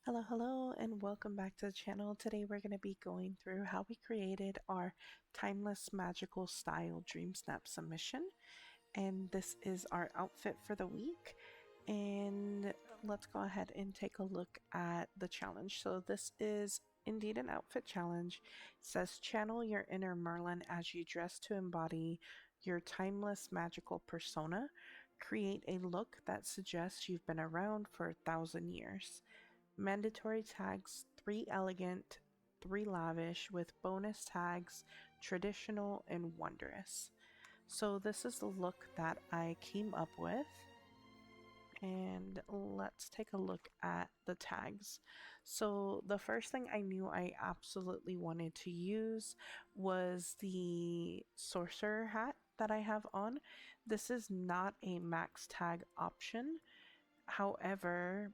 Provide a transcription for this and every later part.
Hello, and welcome back to the channel. Today we're going to be going through how we created our timeless magical style DreamSnap submission. And this is our outfit for the week. And let's go ahead and take a look at the challenge. So this is indeed an outfit challenge. It says channel your inner Merlin as you dress to embody your timeless magical persona. Create a look that suggests you've been around for 1,000 years. Mandatory tags 3 elegant, 3 lavish, with bonus tags traditional and wondrous. So this is the look that I came up with, and let's take a look at the tags. So the first thing I knew I absolutely wanted to use was the sorcerer hat that I have on. This is not a max tag option. However,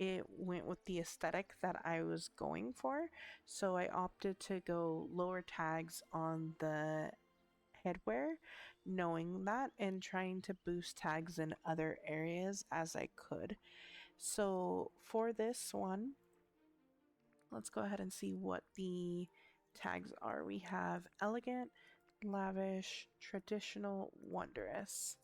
it went with the aesthetic that I was going for, so I opted to go lower tags on the headwear, knowing that, and trying to boost tags in other areas as I could. So for this one, let's go ahead and see what the tags are. We have elegant, lavish, traditional, wondrous.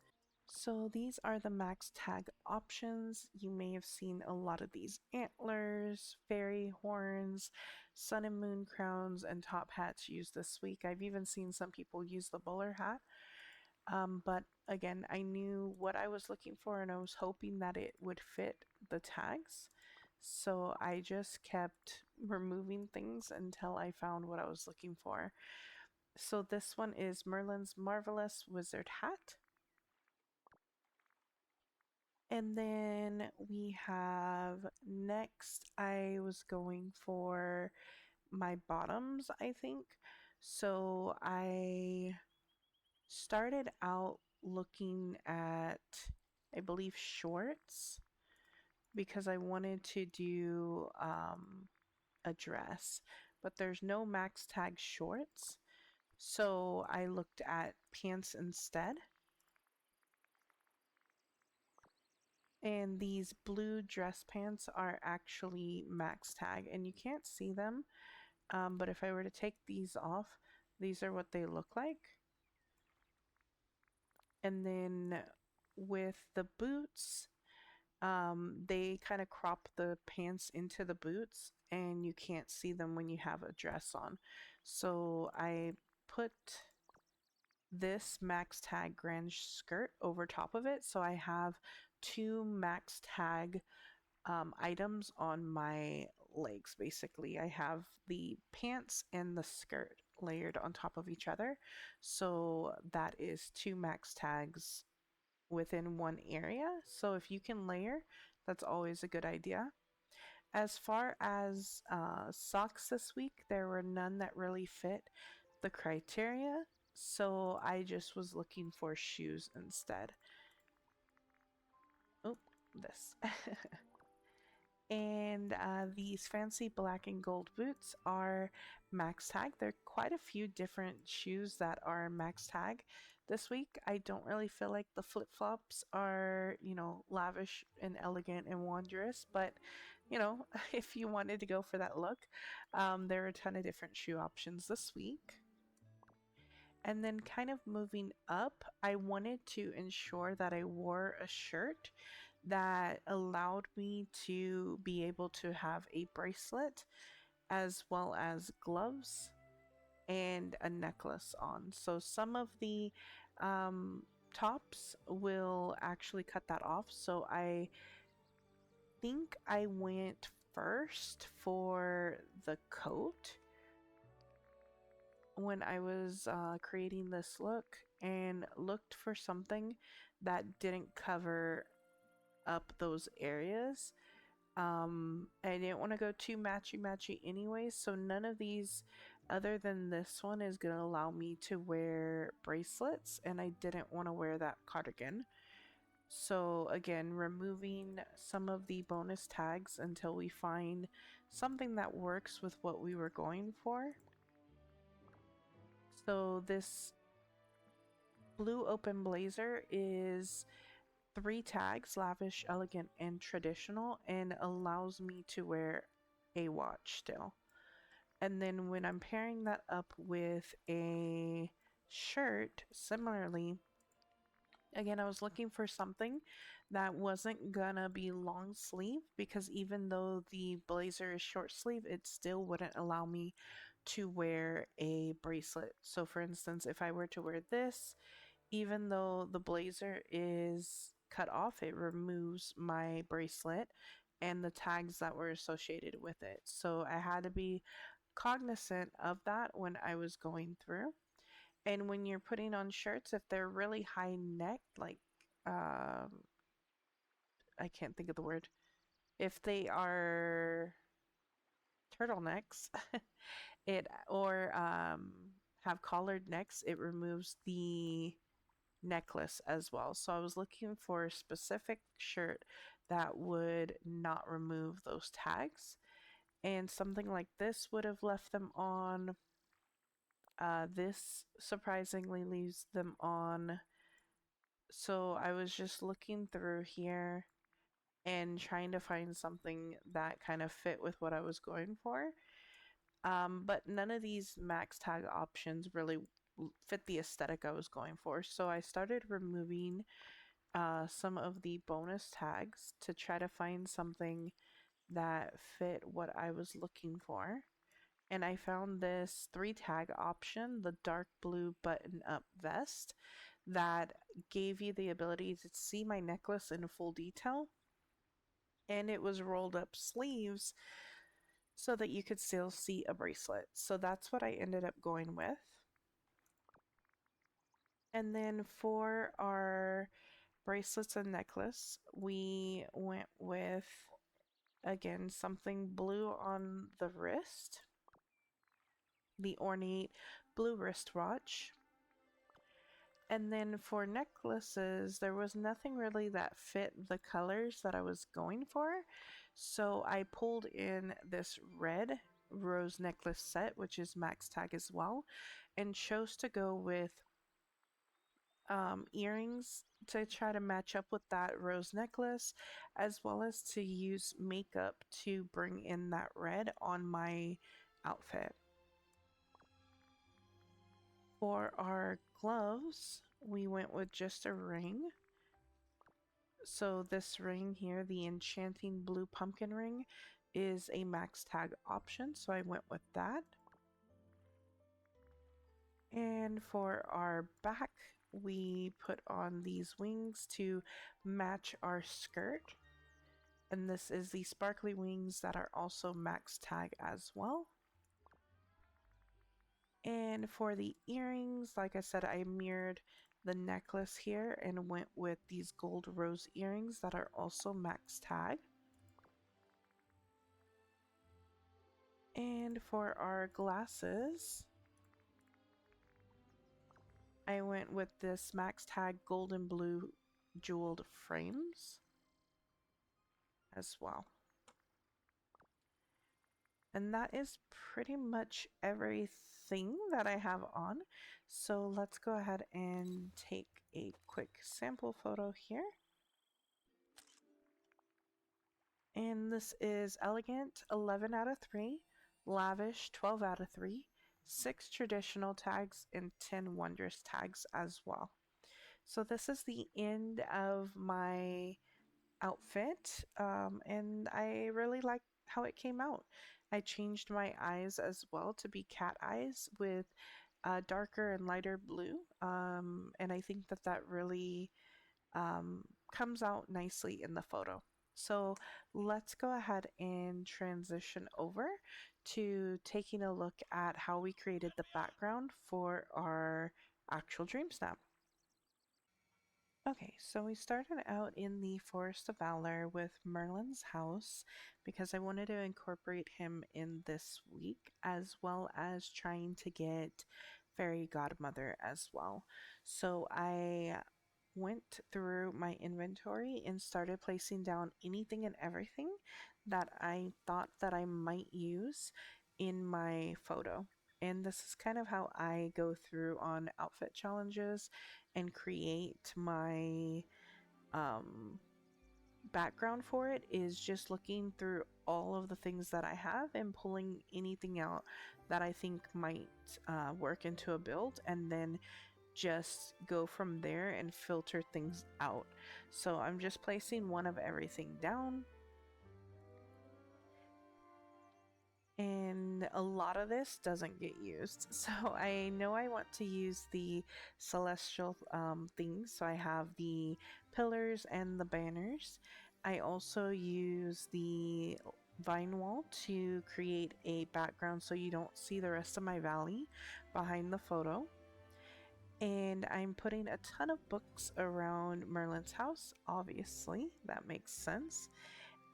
So these are the max tag options. You may have seen a lot of these: antlers, fairy horns, sun and moon crowns, and top hats used this week. I've even seen some people use the bowler hat. But again, I knew what I was looking for and I was hoping that it would fit the tags. So I just kept removing things until I found what I was looking for. So this one is Merlin's Marvelous Wizard Hat. And then we have next, I was going for my bottoms, I think. So I started out looking at, I believe, shorts, because I wanted to do a dress, but there's no max tag shorts. So I looked at pants instead. And these blue dress pants are actually max tag, and you can't see them, but if I were to take these off, these are what they look like. And then with the boots, they kind of crop the pants into the boots, and you can't see them when you have a dress on. So I put this max tag grunge skirt over top of it, so I have two max tag items on my legs. Basically, I have the pants and the skirt layered on top of each other, so that is two max tags within one area. So if you can layer, that's always a good idea. As far as socks this week, there were none that really fit the criteria, so I just was looking for shoes instead. Oh, this. And these fancy black and gold boots are max tag. There are quite a few different shoes that are max tag this week. I don't really feel like the flip-flops are, lavish and elegant and wondrous, but, if you wanted to go for that look, there are a ton of different shoe options this week. And then kind of moving up, I wanted to ensure that I wore a shirt that allowed me to be able to have a bracelet as well as gloves and a necklace on. So some of the tops will actually cut that off. So I think I went first for the coat when I was creating this look, and looked for something that didn't cover up those areas. I didn't want to go too matchy anyway, so none of these other than this one is going to allow me to wear bracelets, and I didn't want to wear that cardigan. So again, removing some of the bonus tags until we find something that works with what we were going for. So this blue open blazer is 3 tags: lavish, elegant, and traditional, and allows me to wear a watch still. And then when I'm pairing that up with a shirt, similarly, again, I was looking for something that wasn't gonna be long sleeve, because even though the blazer is short sleeve, it still wouldn't allow me to wear a bracelet. So for instance, if I were to wear this, even though the blazer is cut off, it removes my bracelet and the tags that were associated with it. So I had to be cognizant of that when I was going through. And when you're putting on shirts, if they're really high neck, like um, I can't think of the word. If they are turtlenecks, it or have collared necks, it removes the necklace as well. So I was looking for a specific shirt that would not remove those tags. And something like this would have left them on. This surprisingly leaves them on. So I was just looking through here and trying to find something that kind of fit with what I was going for. But none of these max tag options really fit the aesthetic I was going for. So I started removing some of the bonus tags to try to find something that fit what I was looking for. And I found this 3 tag option, the dark blue button up vest, that gave you the ability to see my necklace in full detail. And it was rolled up sleeves so that you could still see a bracelet. So that's what I ended up going with. And then for our bracelets and necklace, we went with, again, something blue on the wrist, the ornate blue wristwatch. And then for necklaces, there was nothing really that fit the colors that I was going for. So I pulled in this red rose necklace set, which is max tag as well, and chose to go with earrings to try to match up with that rose necklace, as well as to use makeup to bring in that red on my outfit. For our gloves, we went with just a ring. So this ring here, the Enchanting Blue Pumpkin Ring, is a max tag option, so I went with that. And for our back, we put on these wings to match our skirt. And this is the sparkly wings that are also max tag as well. And for the earrings, like I said, I mirrored the necklace here and went with these gold rose earrings that are also max tag. And for our glasses, I went with this max tag golden blue jeweled frames as well. And that is pretty much everything that I have on. So let's go ahead and take a quick sample photo here. And this is elegant, 11 out of 3, lavish, 12 out of 3, 6 traditional tags, and 10 wondrous tags as well. So this is the end of my outfit, and I really like how it came out. I changed my eyes as well to be cat eyes with darker and lighter blue, and I think that that really comes out nicely in the photo. So let's go ahead and transition over to taking a look at how we created the background for our actual dream snap. Okay, so we started out in the Forest of Valor with Merlin's house because I wanted to incorporate him in this week, as well as trying to get Fairy Godmother as well. So I went through my inventory and started placing down anything and everything that I thought that I might use in my photo. And this is kind of how I go through on outfit challenges and create my background for it is just looking through all of the things that I have and pulling anything out that I think might work into a build, and then just go from there and filter things out. So I'm just placing one of everything down. And a lot of this doesn't get used. So I know I want to use the celestial things. So I have the pillars and the banners. I also use the vine wall to create a background so you don't see the rest of my valley behind the photo. And I'm putting a ton of books around Merlin's house. Obviously, that makes sense.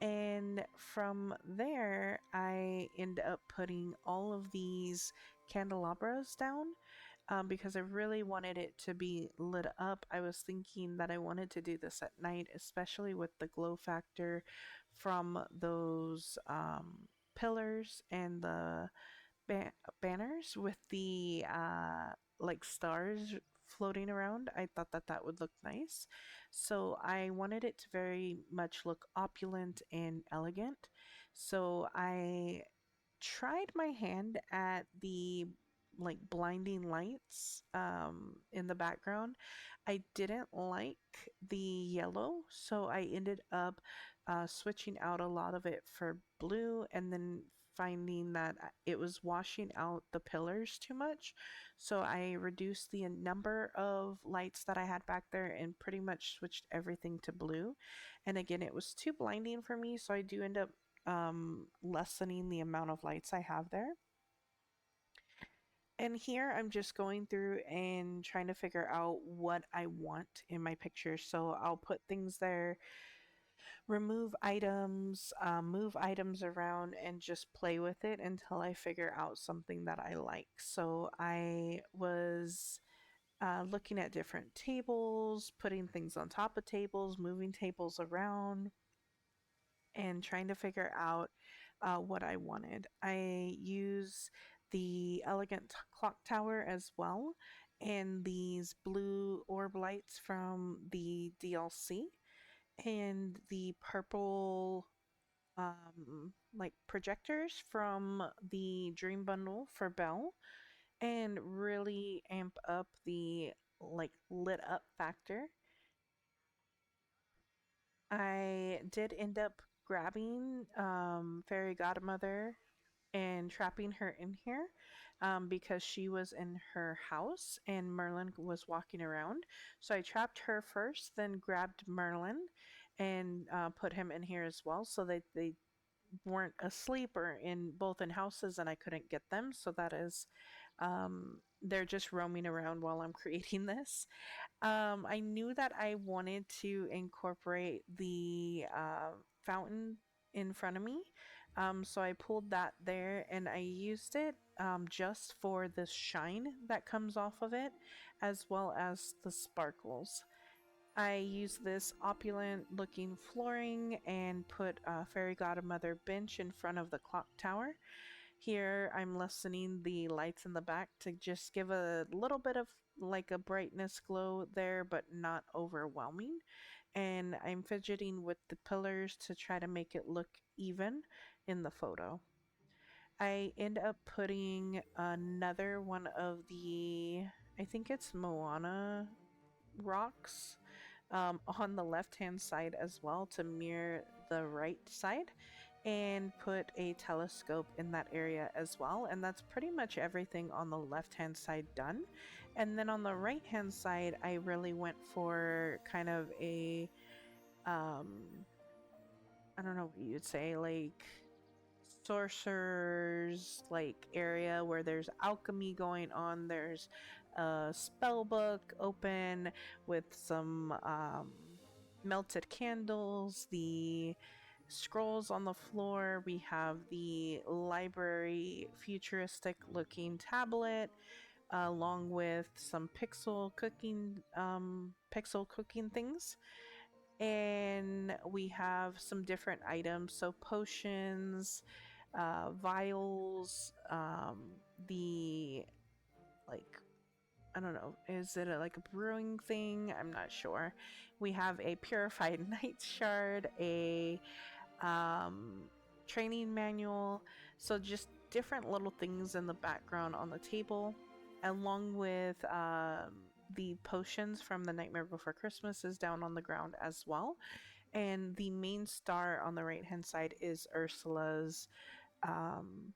And from there, I end up putting all of these candelabras down because I really wanted it to be lit up. I was thinking that I wanted to do this at night, especially with the glow factor from those pillars and the banners with the like stars floating around. I thought that that would look nice. So I wanted it to very much look opulent and elegant. So I tried my hand at the like blinding lights in the background. I didn't like the yellow, so I ended up switching out a lot of it for blue, and then finding that it was washing out the pillars too much. So I reduced the number of lights that I had back there and pretty much switched everything to blue. And again, it was too blinding for me, so I do end up lessening the amount of lights I have there. And here I'm just going through and trying to figure out what I want in my picture. So I'll put things there, remove items, move items around, and just play with it until I figure out something that I like. So I was looking at different tables, putting things on top of tables, moving tables around, and trying to figure out what I wanted. I use the elegant clock tower as well, and these blue orb lights from the DLC, and the purple like projectors from the Dream Bundle for Belle, and really amp up the like lit up factor. I did end up grabbing Fairy Godmother and trapping her in here because she was in her house and Merlin was walking around. So I trapped her first, then grabbed Merlin and put him in here as well, so they weren't asleep or in both in houses and I couldn't get them. So that is they're just roaming around while I'm creating this. I knew that I wanted to incorporate the fountain in front of me. So I pulled that there and I used it just for the shine that comes off of it, as well as the sparkles. I used this opulent looking flooring and put a fairy godmother bench in front of the clock tower. Here I'm lessening the lights in the back to just give a little bit of like a brightness glow there, but not overwhelming. And I'm fidgeting with the pillars to try to make it look even in the photo. I end up putting another one of the, I think it's Moana rocks on the left hand side as well to mirror the right side, and put a telescope in that area as well. And that's pretty much everything on the left hand side done. And then on the right hand side, I really went for kind of a I don't know what you'd say, like sorcerers like area where there's alchemy going on. There's a spell book open with some melted candles, the scrolls on the floor. We have the library futuristic looking tablet along with some pixel cooking things, and we have some different items, so potions, vials, the like I don't know, is it like a brewing thing? I'm not sure. We have a purified night shard, a um, training manual. So just different little things in the background on the table, along with the potions from the Nightmare Before Christmas is down on the ground as well. And the main star on the right hand side is Ursula's um,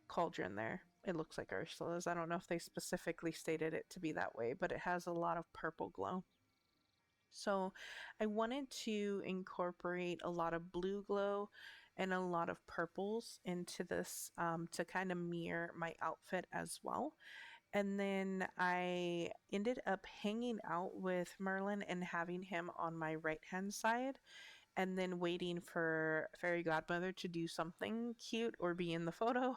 cauldron there. It looks like Ursula's. I don't know if they specifically stated it to be that way, but it has a lot of purple glow. So I wanted to incorporate a lot of blue glow and a lot of purples into this to kind of mirror my outfit as well. And then I ended up hanging out with Merlin and having him on my right hand side, and then waiting for Fairy Godmother to do something cute or be in the photo.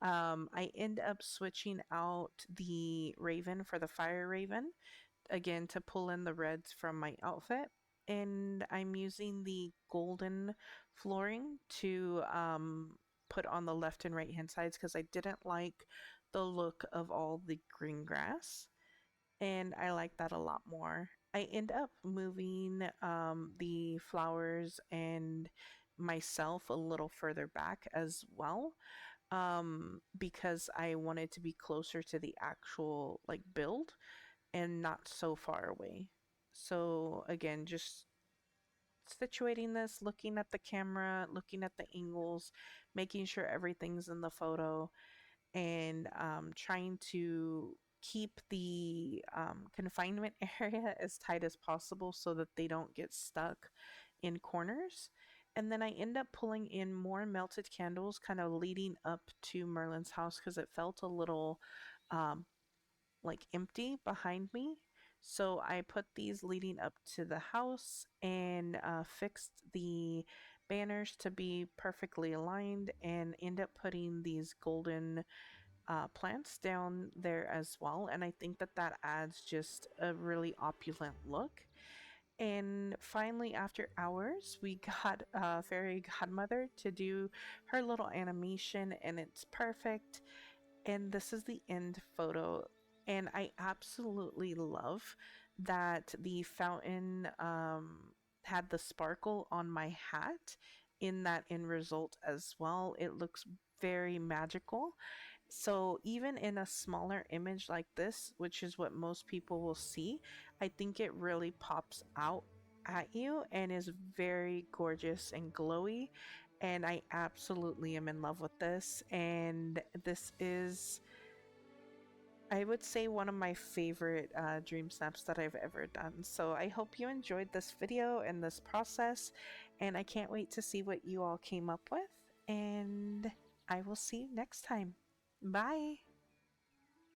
I end up switching out the Raven for the Fire Raven, again to pull in the reds from my outfit. And I'm using the golden flooring to put on the left and right hand sides because I didn't like the look of all the green grass, and I like that a lot more. I end up moving the flowers and myself a little further back as well, because I wanted to be closer to the actual like build and not so far away. So again, just situating this, looking at the camera, looking at the angles, making sure everything's in the photo, and trying to keep the confinement area as tight as possible so that they don't get stuck in corners. And then I end up pulling in more melted candles kind of leading up to Merlin's house because it felt a little um, like empty behind me. So I put these leading up to the house and fixed the banners to be perfectly aligned and end up putting these golden plants down there as well. And I think that that adds just a really opulent look. And finally, after hours, we got Fairy Godmother to do her little animation, and it's perfect. And this is the end photo. And I absolutely love that the fountain had the sparkle on my hat in that end result as well. It looks very magical. So even in a smaller image like this, which is what most people will see, I think it really pops out at you and is very gorgeous and glowy. And I absolutely am in love with this. And this is, I would say, one of my favorite dream snaps that I've ever done. So I hope you enjoyed this video and this process. And I can't wait to see what you all came up with. And I will see you next time. Bye.